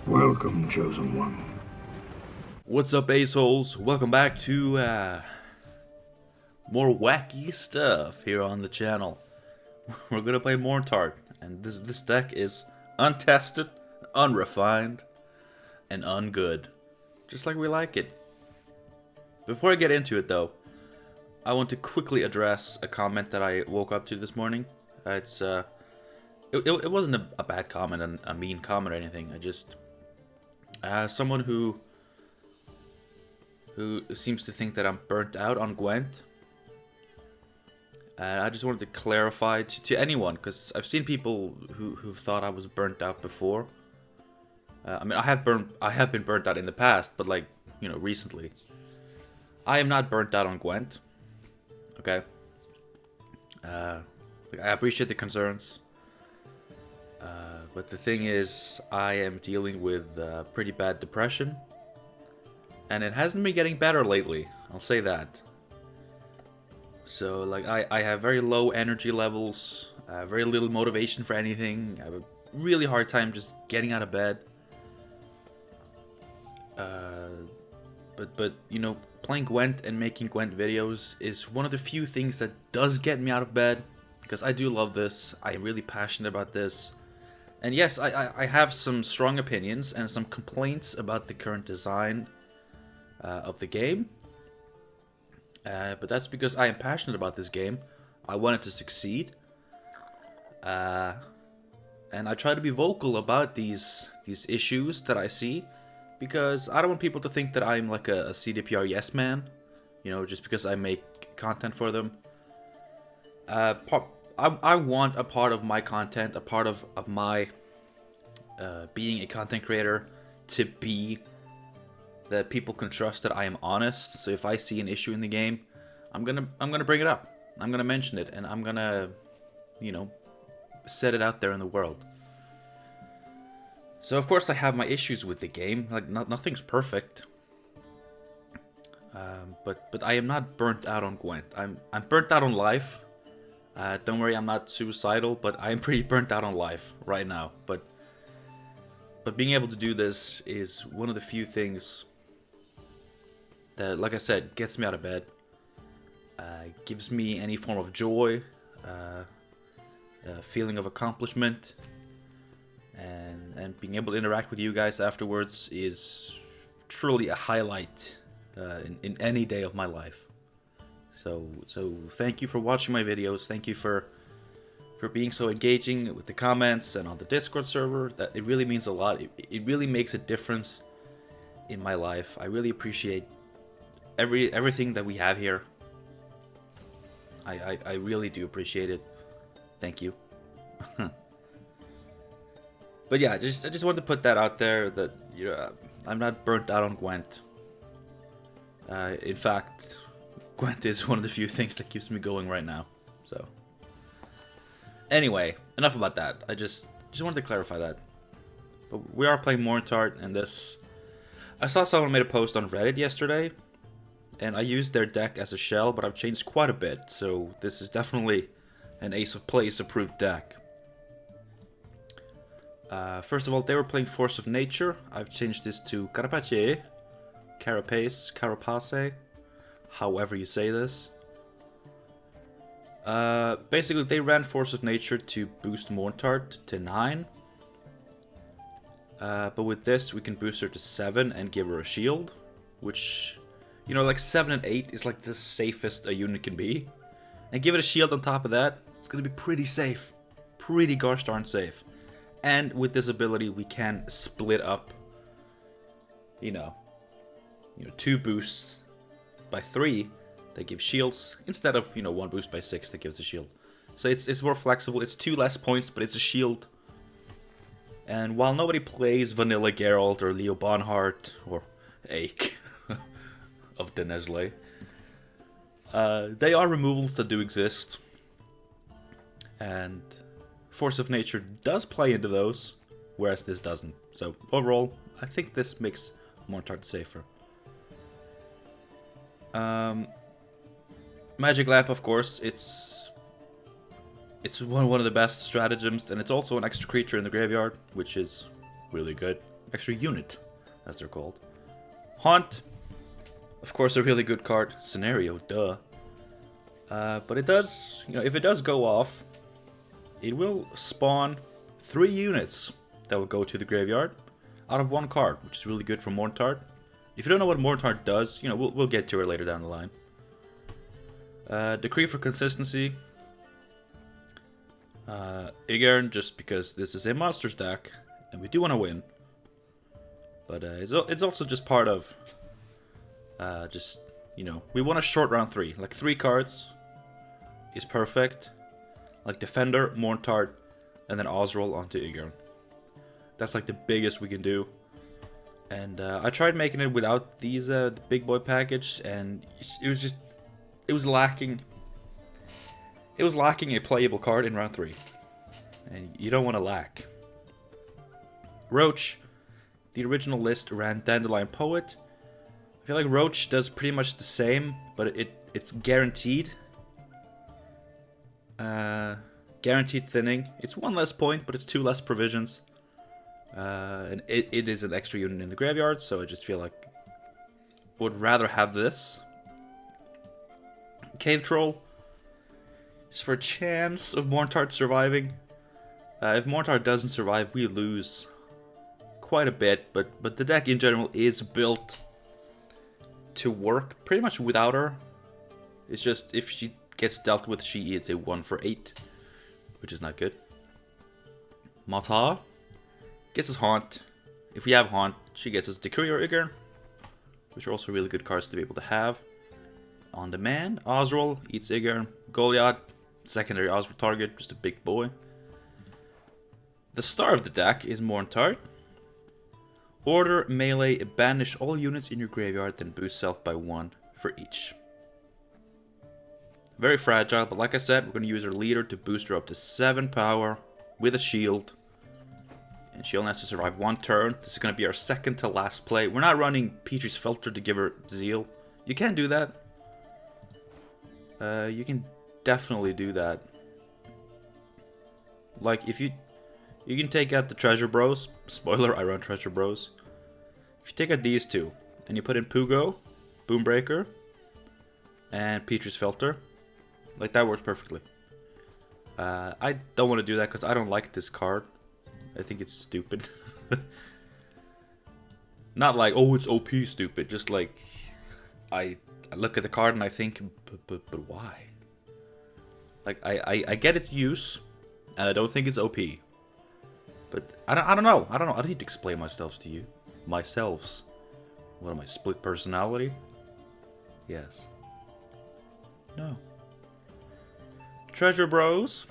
Welcome, Chosen One. What's up, assholes? Welcome back to more wacky stuff here on the channel. We're gonna play Mourntart, and this deck is untested, unrefined, and ungood, just like we like it. Before I get into it, though, I want to quickly address a comment that I woke up to this morning. It wasn't a bad comment, and a mean comment or anything. I just someone who seems to think that I'm burnt out on Gwent. And I just wanted to clarify to anyone, because I've seen people who've thought I was burnt out before. I mean, I have been burnt out in the past, but like, you know, recently. I am not burnt out on Gwent. Okay. I appreciate the concerns. But the thing is, I am dealing with pretty bad depression. And it hasn't been getting better lately, I'll say that. So, like, I have very low energy levels, very little motivation for anything. I have a really hard time just getting out of bed. But you know, playing Gwent and making Gwent videos is one of the few things that does get me out of bed. Because I do love this, I'm really passionate about this. And yes, I have some strong opinions and some complaints about the current design of the game. But that's because I am passionate about this game. I want it to succeed. And I try to be vocal about these issues that I see. Because I don't want people to think that I'm like a CDPR yes man. You know, just because I make content for them. I want a part of my content, a part of my being a content creator, to be that people can trust that I am honest. So if I see an issue in the game, I'm gonna bring it up. I'm gonna mention it, and I'm gonna, you know, set it out there in the world. So of course I have my issues with the game. Like nothing's perfect. But I am not burnt out on Gwent. I'm burnt out on life. Don't worry, I'm not suicidal, but I'm pretty burnt out on life right now. But being able to do this is one of the few things that, like I said, gets me out of bed, gives me any form of joy, feeling of accomplishment, and being able to interact with you guys afterwards is truly a highlight in any day of my life. So thank you for watching my videos. Thank you for being so engaging with the comments and on the Discord server. That it really means a lot. It really makes a difference in my life. I really appreciate everything that we have here. I really do appreciate it. Thank you. But yeah, I just wanted to put that out there, that, you know, I'm not burnt out on Gwent. In fact, Gwent is one of the few things that keeps me going right now. So anyway, enough about that. I just wanted to clarify that. But we are playing Mourntart, and this, I saw someone made a post on Reddit yesterday, and I used their deck as a shell, but I've changed quite a bit. So this is definitely an Ace of Plays approved deck. First of all, they were playing Force of Nature. I've changed this to Carapace, however you say this. Basically, they ran Force of Nature to boost Mourntart to 9. But with this, we can boost her to 7 and give her a shield. Which, you know, like 7 and 8 is like the safest a unit can be. And give it a shield on top of that, it's gonna be pretty safe. Pretty gosh darn safe. And with this ability, we can split up, you know, 2 boosts by 3 that give shields, instead of, you know, 1 boost by 6 that gives a shield. So it's more flexible. It's 2 less points, but it's a shield. And while nobody plays Vanilla Geralt or Leo Bonhart or Ake of Denesle, they are removals that do exist. And Force of Nature does play into those, whereas this doesn't. So overall, I think this makes Mourntart safer. Magic Lamp, of course, it's one of the best stratagems, and it's also an extra creature in the graveyard, which is really good. extra unit, as they're called. Haunt, of course, a really good card. Scenario, duh. But it does, you know, if it does go off, it will spawn 3 units that will go to the graveyard out of 1 card, which is really good for Mourntart. If you don't know what Mourntart does, you know, we'll get to it later down the line. Decree for consistency. Igern, just because this is a monsters deck, and we do want to win. But it's also just part of, just, you know, we want a short round 3. Like 3 cards is perfect. Like Defender, Mourntart, and then Osrol onto Igern. That's like the biggest we can do. And I tried making it without these the big boy package, and it was lacking. It was lacking a playable card in round 3, and you don't want to lack. Roach, the original list ran Dandelion Poet. I feel like Roach does pretty much the same, but it's guaranteed. Guaranteed thinning. It's 1 less point, but it's 2 less provisions. And it is an extra unit in the graveyard, so I just feel like would rather have this. Cave Troll, just for a chance of Mourntart surviving. If Mourntart doesn't survive, we lose quite a bit, but the deck in general is built to work pretty much without her. It's just if she gets dealt with, she is a 1 for 8, which is not good. Mata gets us Haunt. If we have Haunt, she gets us Decree or Igern, which are also really good cards to be able to have. On demand, Osrol eats Igern. Goliath, secondary Osrol target, just a big boy. The star of the deck is Mourntart. Order, melee, banish all units in your graveyard, then boost self by 1 for each. Very fragile, but like I said, we're going to use our leader to boost her up to 7 power with a shield. And she only has to survive 1 turn. This is going to be our second to last play. We're not running Petrie's Filter to give her Zeal. You can do that. You can definitely do that. Like, if you can take out the Treasure Bros. Spoiler, I run Treasure Bros. If you take out these 2, and you put in Pugo, Boombreaker, and Petrie's Filter, like, that works perfectly. I don't want to do that because I don't like this card. I think it's stupid. Not like, oh, it's OP stupid. Just like, I look at the card and I think, but why? Like, I get its use, and I don't think it's OP. But I don't know. I don't need to explain myself to you. Myselfs. What am I, split personality? Yes. No. Treasure Bros.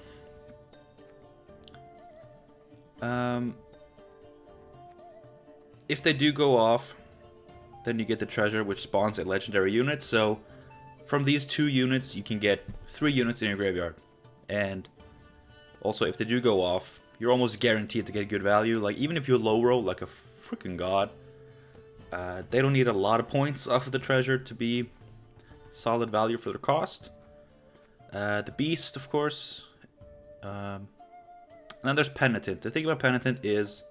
If they do go off, then you get the treasure, which spawns a legendary unit. So from these 2 units, you can get 3 units in your graveyard. And also, if they do go off, you're almost guaranteed to get good value. Like, even if you low roll like a freaking god, they don't need a lot of points off of the treasure to be solid value for their cost. The Beast, of course. And then there's Penitent. The thing about Penitent is,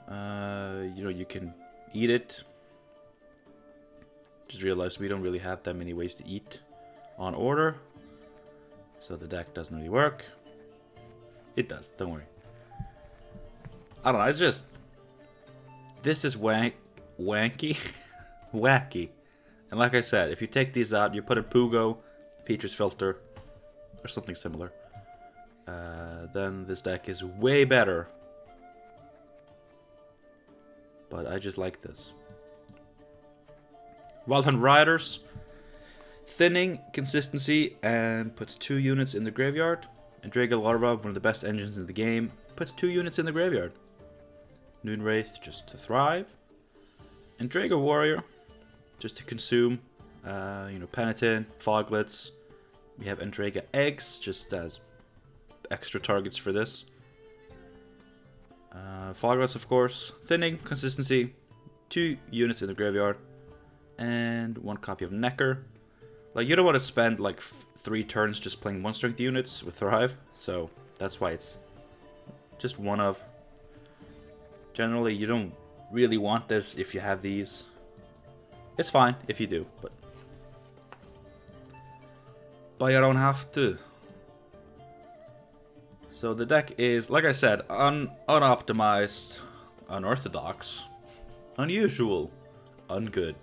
you know, you can eat it. Just realized we don't really have that many ways to eat on order. So the deck doesn't really work. It does, don't worry. I don't know, it's just... This is wanky. Wacky. And like I said, if you take these out, you put a Pugo, Petrie's Filter, or something similar, then this deck is way better. But I just like this. Wild Hunt Riders. Thinning, consistency, and puts 2 units in the graveyard. And Draga Larva, one of the best engines in the game, puts 2 units in the graveyard. Noonwraith, just to thrive. And Draga Warrior, just to consume. You know, Penitent, Foglets. We have Endraga Eggs, just as extra targets for this. Foglets, of course. Thinning, consistency, 2 units in the graveyard. And 1 copy of Necker. Like, you don't want to spend like 3 turns just playing 1 strength units with Thrive, so that's why it's just 1 of. Generally, you don't really want this if you have these. It's fine if you do, but you don't have to. So the deck is, like I said, unoptimized, unorthodox, unusual, ungood.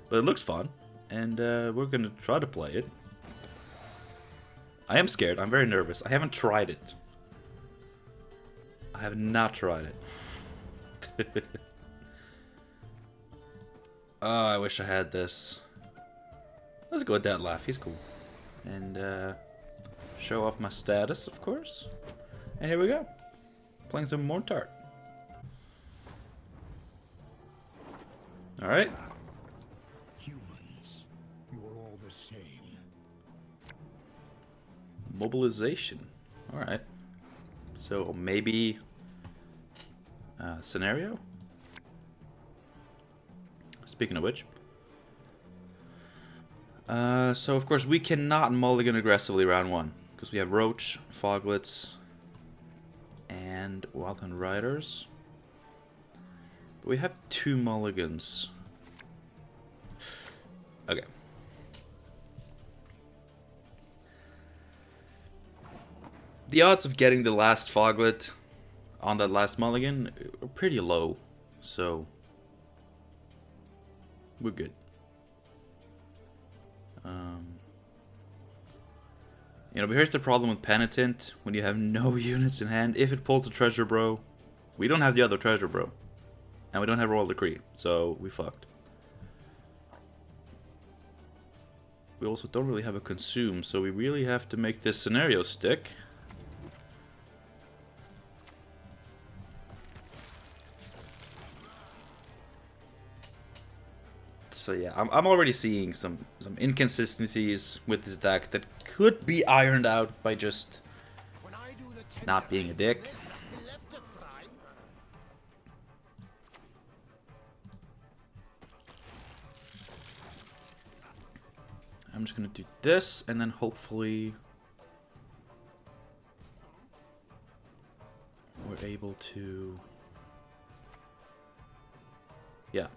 But it looks fun, and we're gonna try to play it. I am scared, I'm very nervous. I haven't tried it. I have not tried it. Oh, I wish I had this. Let's go with that laugh, he's cool. And show off my status, of course. And here we go. Playing some Mourntart. Alright. Humans, you're all the same. Mobilization. Alright. So maybe scenario? Speaking of which. So of course we cannot mulligan aggressively round one. Because we have Roach, Foglets, and Wildhunt Riders. But we have 2 mulligans. Okay. The odds of getting the last Foglet on that last mulligan are pretty low, so we're good. You know, but here's the problem with Penitent. When you have no units in hand, if it pulls a Treasure Bro, we don't have the other Treasure Bro. And we don't have Royal Decree, so we fucked. We also don't really have a Consume, so we really have to make this scenario stick. So yeah, I'm already seeing some inconsistencies with this deck that could be ironed out by just not being a dick. I'm just gonna do this, and then hopefully we're able to, yeah,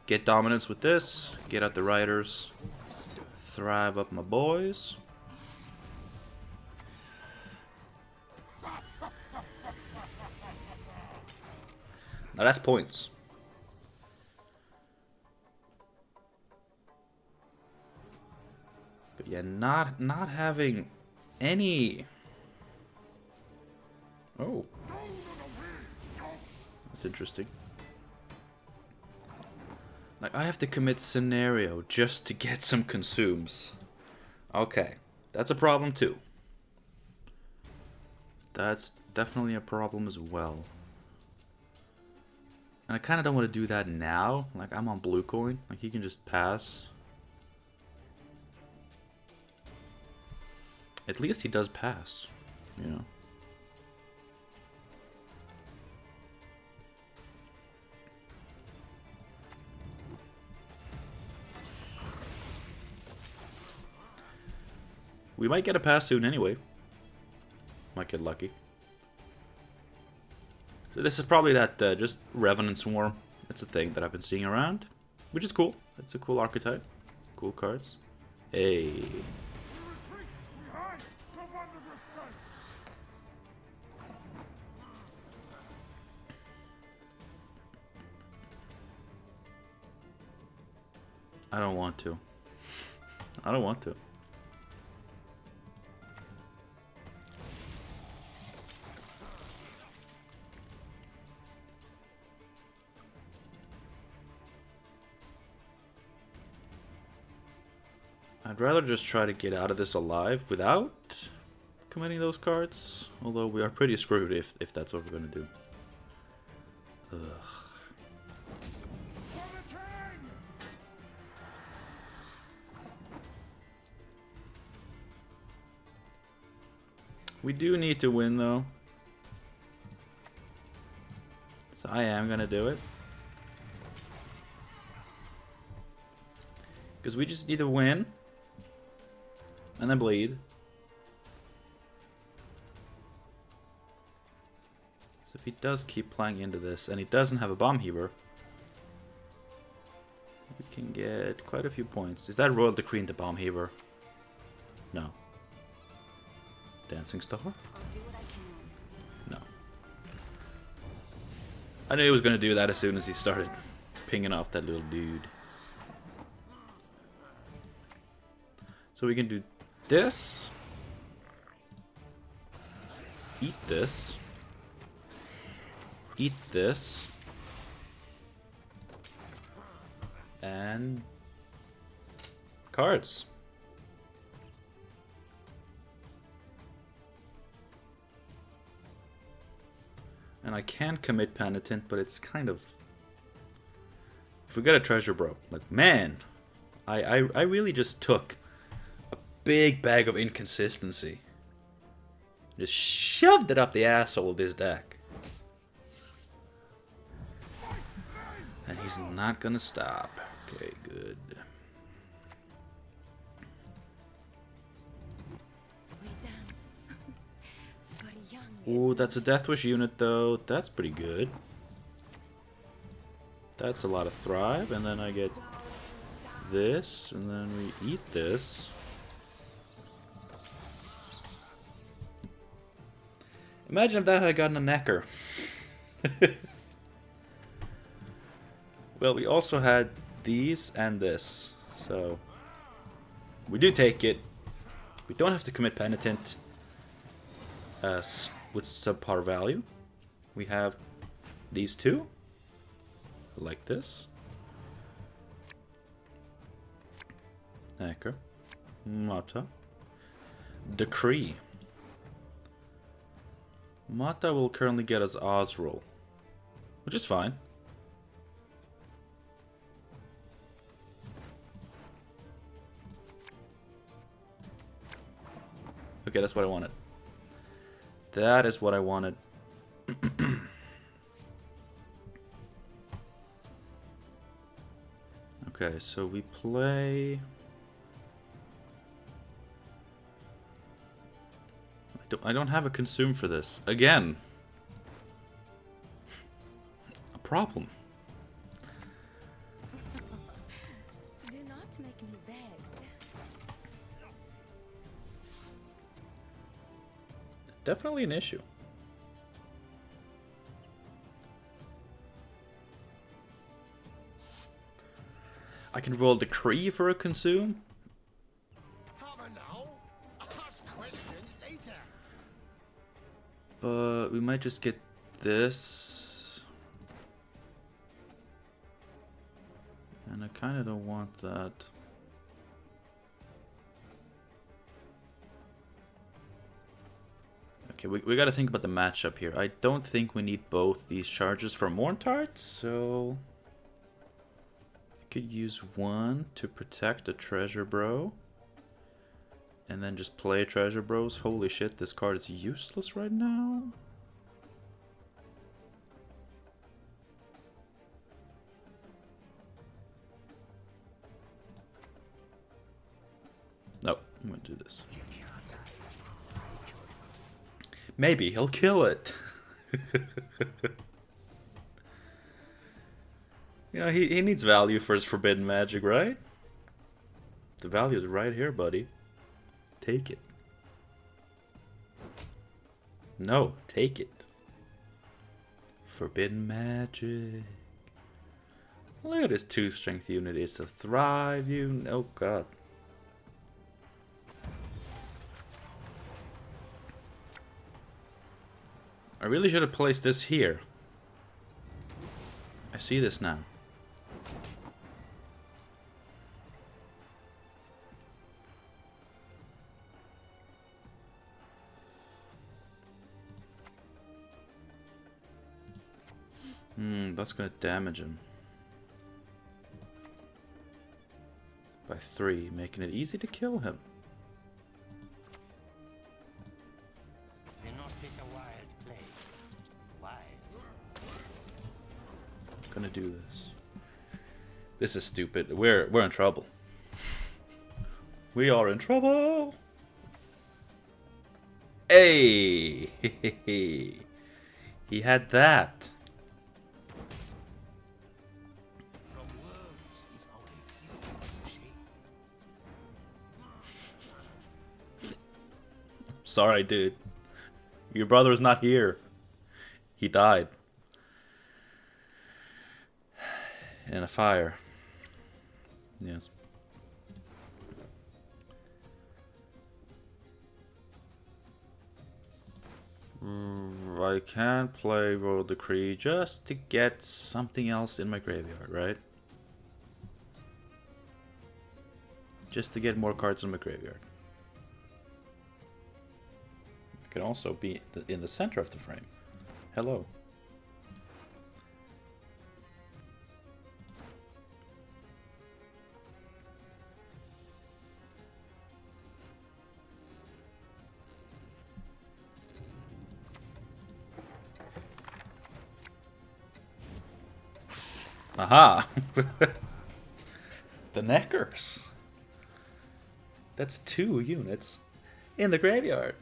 get dominance with this, get out the riders, thrive up my boys. Now that's points. But yeah, not having any. Oh, that's interesting. Like, I have to commit scenario just to get some consumes. Okay, that's a problem too. That's definitely a problem as well. And I kind of don't want to do that now. Like, I'm on blue coin. Like, he can just pass. At least he does pass, you know. We might get a pass soon anyway. Might get lucky. So this is probably that just Revenant Swarm. It's a thing that I've been seeing around, which is cool. It's a cool archetype. Cool cards. Hey. I don't want to. I don't want to. I'd rather just try to get out of this alive without committing those cards. Although we are pretty screwed if that's what we're gonna do. Ugh. We do need to win though. So I am gonna do it. Because we just need to win. And then bleed. So if he does keep playing into this, and he doesn't have a bomb heaver, you can get quite a few points. Is that Royal Decree into bomb heaver? No. Dancing Star? I'll do what I can. No. I knew he was going to do that as soon as he started pinging off that little dude. So we can do this. Eat this. Eat this. And cards. And I can commit Penitent, but it's kind of... If we get a treasure bro, like, man, I really just took a big bag of inconsistency. Just shoved it up the asshole of this deck. And he's not gonna stop. Okay, good. We dance for young. Ooh, that's a Death Wish unit though. That's pretty good. That's a lot of Thrive, and then I get this, and then we eat this. Imagine if that had gotten a Necker. Well, we also had these and this, so we do take it. We don't have to commit Penitent with subpar value. We have these two, like this. Necker, Mata, Decree. Mata will currently get us Ozril, which is fine. Okay, that's what I wanted. That is what I wanted. Okay, so we play... I don't have a consume for this. Again. A problem. Do not make me beg. Definitely an issue. I can roll Decree for a consume. But we might just get this. And I kind of don't want that. Okay, we got to think about the matchup here. I don't think we need both these charges for Mourntart, so... I could use one to protect a treasure bro. And then just play treasure bros. Holy shit, this card is useless right now. Nope, I'm gonna do this. Maybe he'll kill it. You know, he needs value for his forbidden magic, right? The value is right here, buddy. Take it. No, take it. Forbidden magic. Look at this 2-strength unit. It's a Thrive unit. Oh god. I really should have placed this here. I see this now. That's gonna damage him by 3, making it easy to kill him. The north is a wild place. Wild. Gonna do this. This is stupid. We're in trouble. We are in trouble. Hey, He had that. From words is our existence shaped. Sorry, dude. Your brother is not here. He died. In a fire. Yes. I can't play Royal Decree just to get something else in my graveyard, right? Just to get more cards in my graveyard. It can also be in the center of the frame. Hello. Aha! The Neckers. That's 2 units in the graveyard.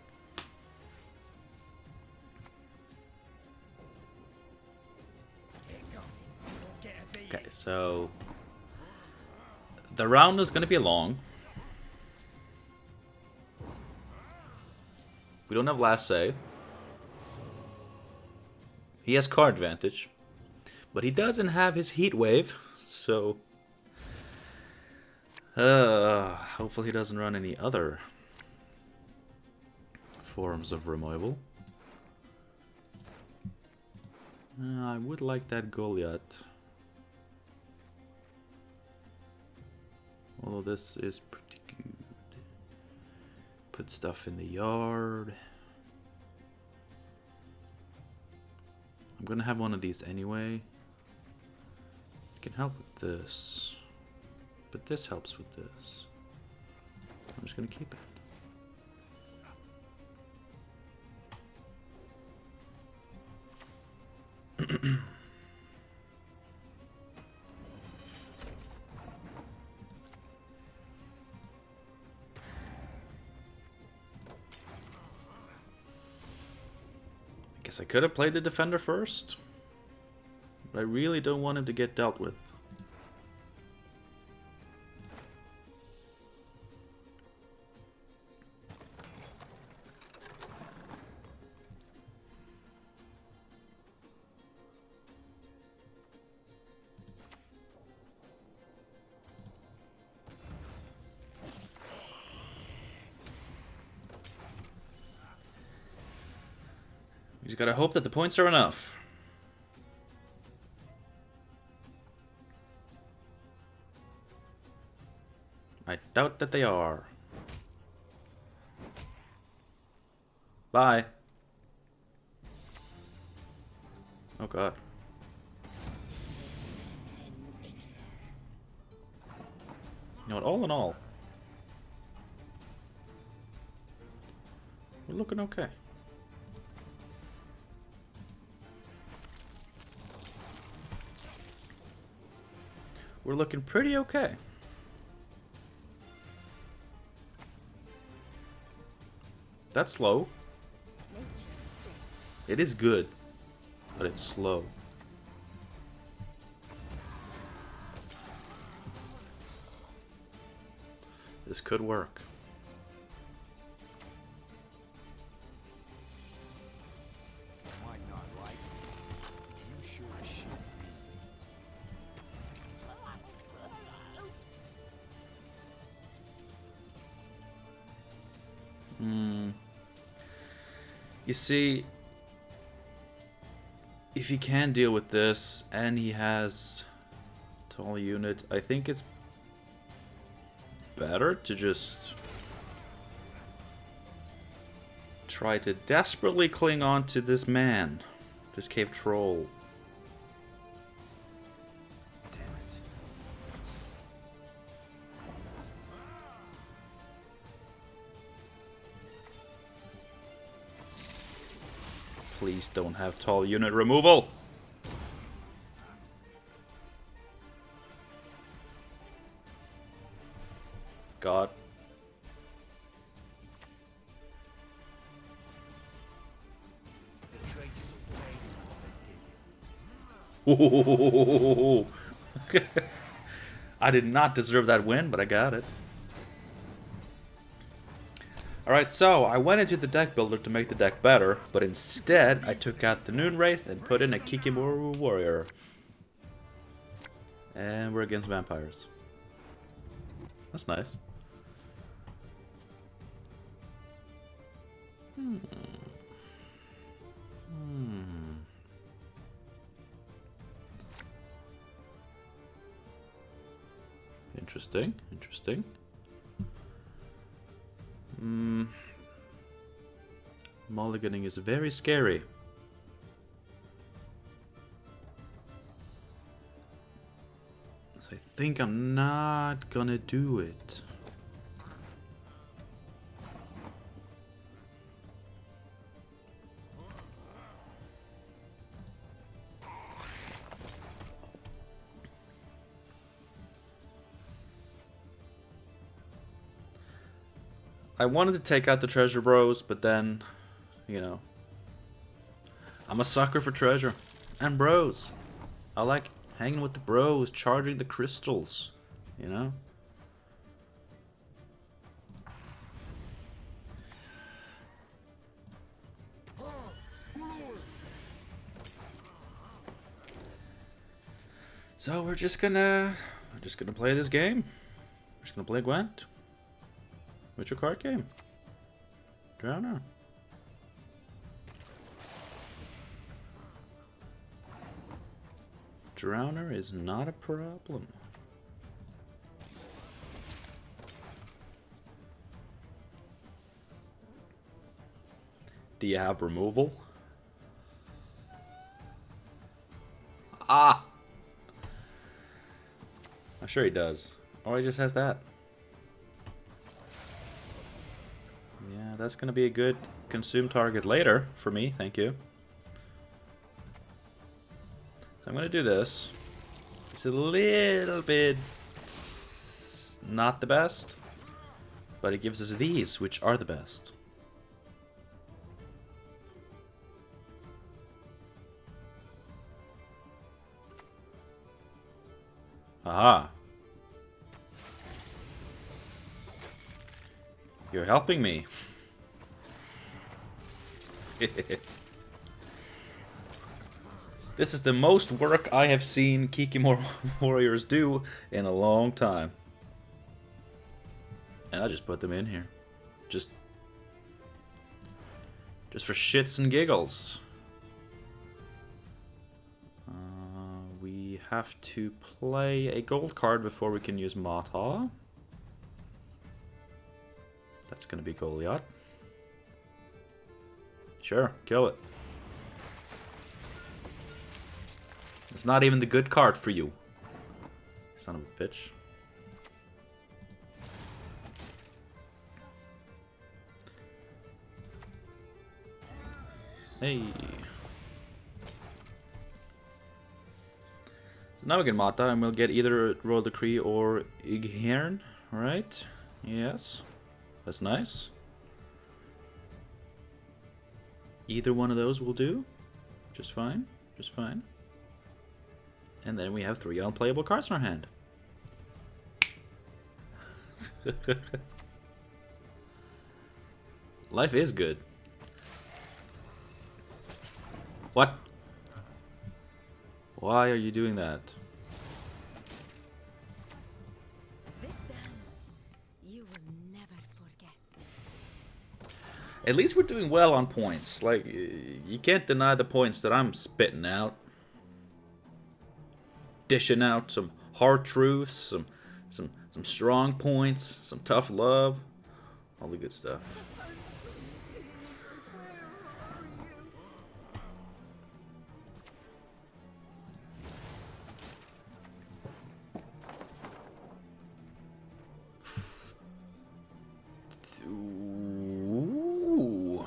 Okay, so the round is going to be long. We don't have last say. He has card advantage. But he doesn't have his heat wave, so hopefully he doesn't run any other forms of removal. I would like that Goliath. Although this is pretty good. Put stuff in the yard. I'm gonna have one of these anyway. Can help with this, but this helps with this. I'm just gonna keep it. I guess I could have played the defender first. But I really don't want him to get dealt with. We just gotta hope that the points are enough. I doubt that they are. Bye. Oh god. You know what, all in all, we're looking okay. We're looking pretty okay. That's slow. It is good, but it's slow. This could work. Might not like it. You sure as shit. You see, if he can deal with this and he has tall unit, I think it's better to just try to desperately cling on to this man, this cave troll. Damn it. Please don't have tall unit removal. God. The traitors away. Ooh. I did not deserve that win, but I got it. Alright, so I went into the deck builder to make the deck better, but instead I took out the Noon Wraith and put in a Kikimori Warrior. And we're against vampires. That's nice. Interesting, interesting. Mulliganing is very scary. So I think I'm not gonna do it. I wanted to take out the treasure bros, but then, you know, I'm a sucker for treasure and bros. I like hanging with the bros, charging the crystals, you know? So we're just gonna play this game. We're just gonna play Gwent. Witcher card game. Drowner. Drowner is not a problem. Do you have removal? Ah! I'm sure he does. Or he just has that. Yeah, that's going to be a good consume target later for me. Thank you. So I'm going to do this. It's a little bit not the best, but it gives us these, which are the best. Aha. You're helping me. This is the most work I have seen Kikimori Warriors do in a long time. And I just put them in here. Just for shits and giggles. We have to play a gold card before we can use MUAHAHAHAHA. That's gonna be Goliath. Sure, kill it. It's not even the good card for you. Son of a bitch. Hey. So now we get Mata and we'll get either Royal Decree or Ighern, right? Yes. That's nice. Either one of those will do. Just fine. Just fine. And then we have 3 unplayable cards in our hand. Life is good. What? Why are you doing that? This dance you will never forget. At least we're doing well on points. Like, you can't deny the points that I'm spitting out. Dishing out some hard truths, some strong points, some tough love, all the good stuff. Ooh.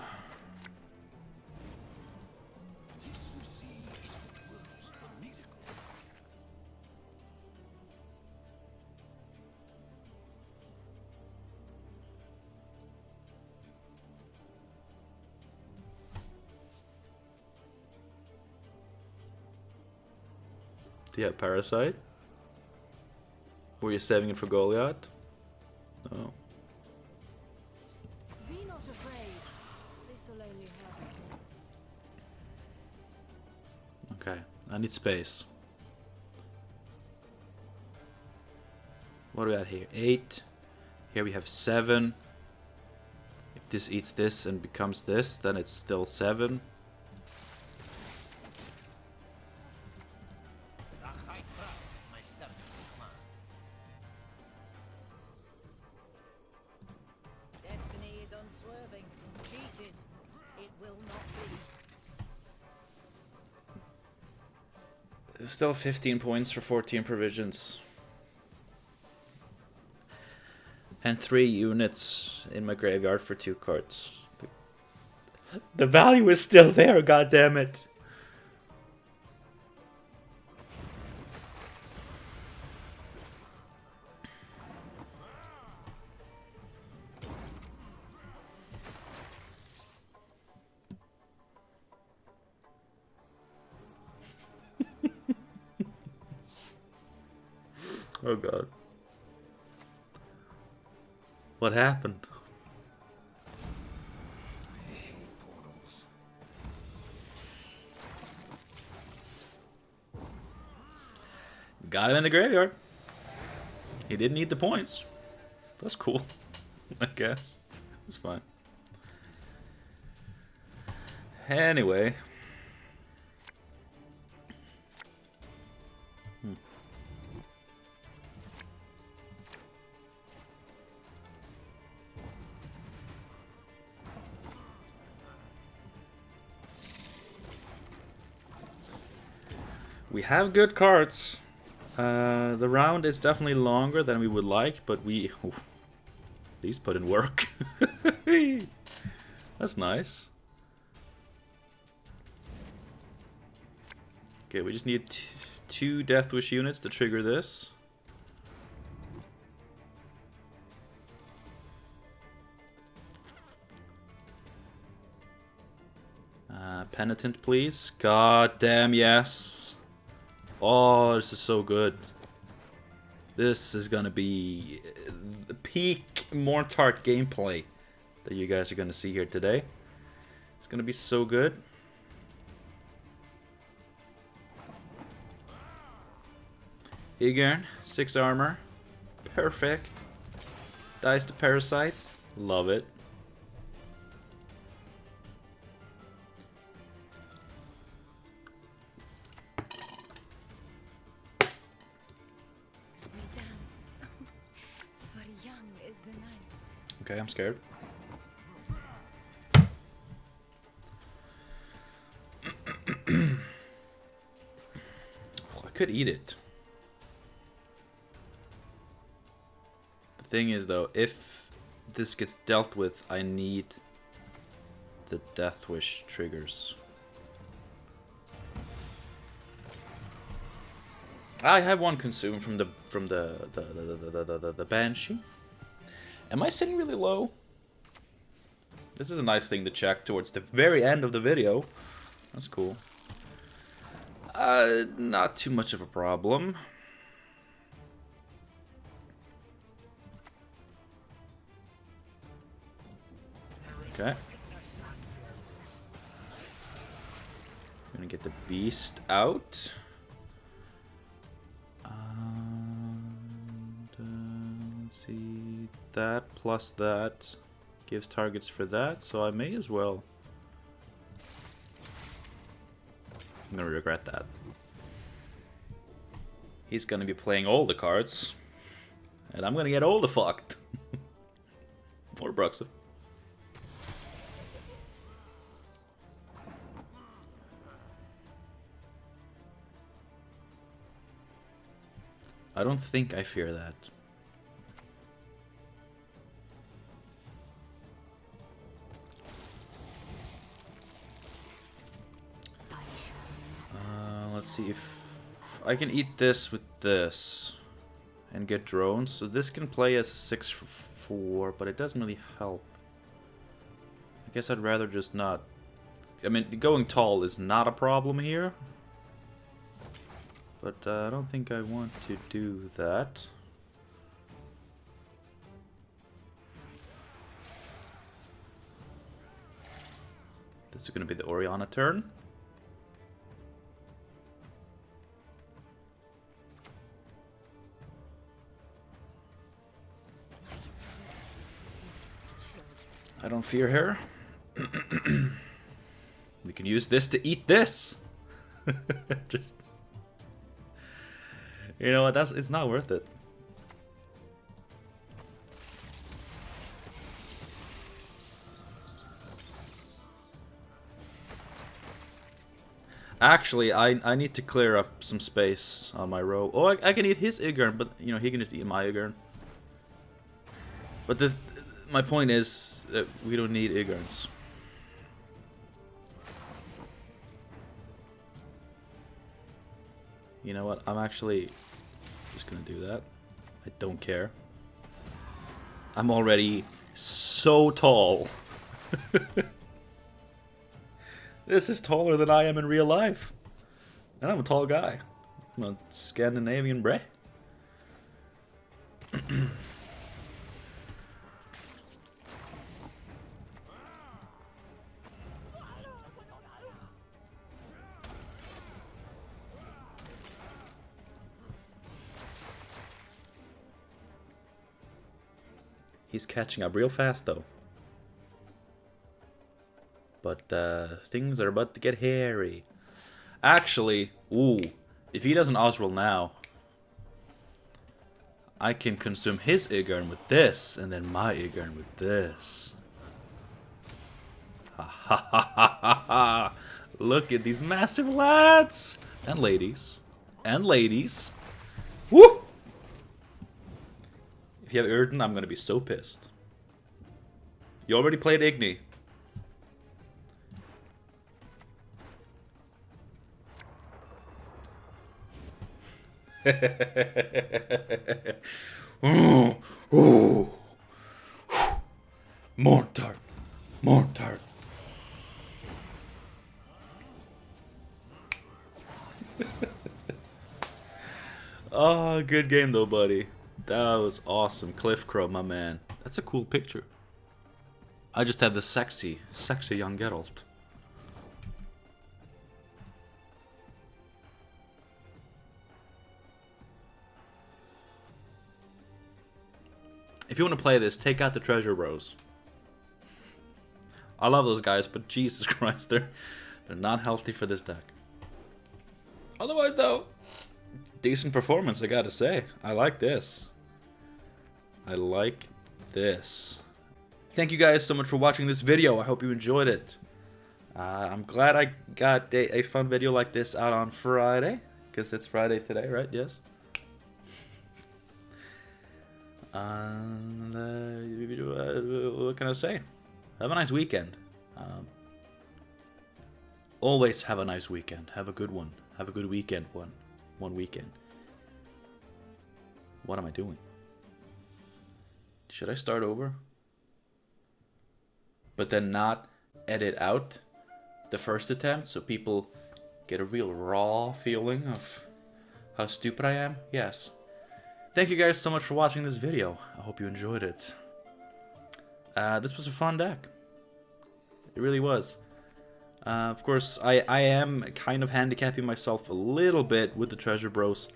Do you have Parasite? Were you saving it for Goliath? No. Be not afraid. This'll only hurt. Okay, I need space. What do we got here? 8. Here we have 7. If this eats this and becomes this, then it's still 7. The high price my services command. Destiny is unswerving. Cheated. It will not be. Still 15 points for 14 provisions. And 3 units in my graveyard for 2 cards. The value is still there, goddammit. Oh god. What happened? I hate portals. Got him in the graveyard. He didn't need the points. That's cool, I guess. It's fine. Anyway. We have good cards. The round is definitely longer than we would like, but we... Oof, these put in work. That's nice. Okay, we just need 2 Deathwish units to trigger this. Penitent, please. God damn, yes. Oh, this is so good. This is gonna be the peak Mourntart gameplay that you guys are gonna see here today. It's gonna be so good. Igern, 6 armor. Perfect. Dies to Parasite. Love it. We dance. For young is the night. Okay, I'm scared. I could eat it. The thing is, though, if this gets dealt with, I need the Deathwish triggers. I have one consumed from the Banshee. Am I sitting really low? This is a nice thing to check towards the very end of the video. That's cool. Not too much of a problem. Okay. I'm gonna get the beast out. Let's see, that plus that gives targets for that, so I may as well. I'm gonna regret that. He's gonna be playing all the cards, and I'm gonna get all the fucked. Or Bruxa. I don't think I fear that. Let's see if I can eat this with this and get drones. So this can play as a 6/4, but it doesn't really help. I guess I'd rather just not. I mean, going tall is not a problem here. But I don't think I want to do that. This is going to be the Oriana turn. I don't fear her. We can use this to eat this. Just, you know what? It's not worth it. Actually, I need to clear up some space on my row. Oh, I can eat his Igern, but you know he can just eat my Igern. But my point is that we don't need Igerns. You know what? I'm actually just gonna do that. I don't care. I'm already so tall. This is taller than I am in real life. And I'm a tall guy. I'm a Scandinavian bre. He's catching up real fast though. But things are about to get hairy. Actually, ooh, if he doesn't Oswald now, I can consume his Igern with this, and then my Igern with this. Ha ha ha ha ha ha! Look at these massive lads! And ladies. And ladies. Woo! If you have Erden, I'm gonna be so pissed. You already played Igni. Ooh, ooh. Mourntart, Mourntart. Oh, good game though, buddy. That was awesome. Cliff Crow, my man. That's a cool picture. I just have the sexy young Geralt. If you want to play this, take out the treasure rows. I love those guys, but Jesus Christ, they're not healthy for this deck. Otherwise, though, decent performance, I gotta say. I like this. I like this. Thank you guys so much for watching this video. I hope you enjoyed it. I'm glad I got a fun video like this out on Friday, because it's Friday today, right? Yes. What can I say? Have a nice weekend. Always have a nice weekend. Have a good one. Have a good weekend. One weekend. What am I doing? Should I start over? But then not edit out the first attempt so people get a real raw feeling of how stupid I am? Yes. Thank you guys so much for watching this video. I hope you enjoyed it. This was a fun deck. It really was. Of course, I am kind of handicapping myself a little bit with the Treasure Bros.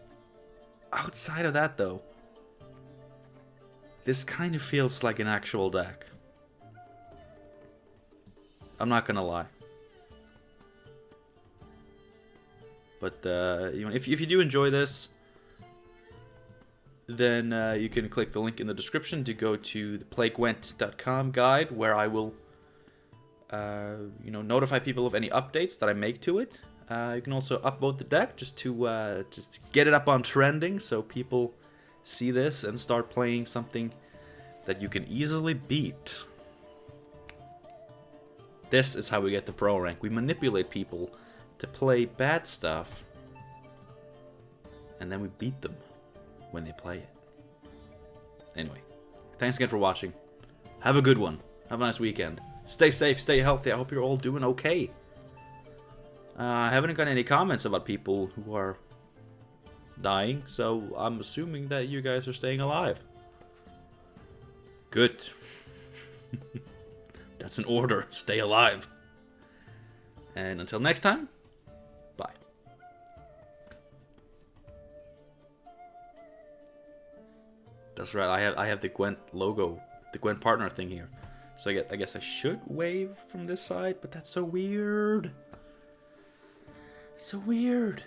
Outside of that, though, this kind of feels like an actual deck. I'm not gonna lie. But you know, if you do enjoy this, then you can click the link in the description to go to the playgwent.com guide, where I will you know, notify people of any updates that I make to it. You can also upvote the deck just to get it up on trending, so people see this and start playing something that you can easily beat. This is how we get the pro rank. We manipulate people to play bad stuff, and then we beat them when they play it. Anyway, thanks again for watching. Have a good one. Have a nice weekend. Stay safe, stay healthy. I hope you're all doing okay. I haven't got any comments about people who are dying, so I'm assuming that you guys are staying alive. Good. That's an order. Stay alive. And until next time, bye. That's right, I have the Gwent logo, the Gwent partner thing here. So I guess I should wave from this side, but that's so weird. It's so weird.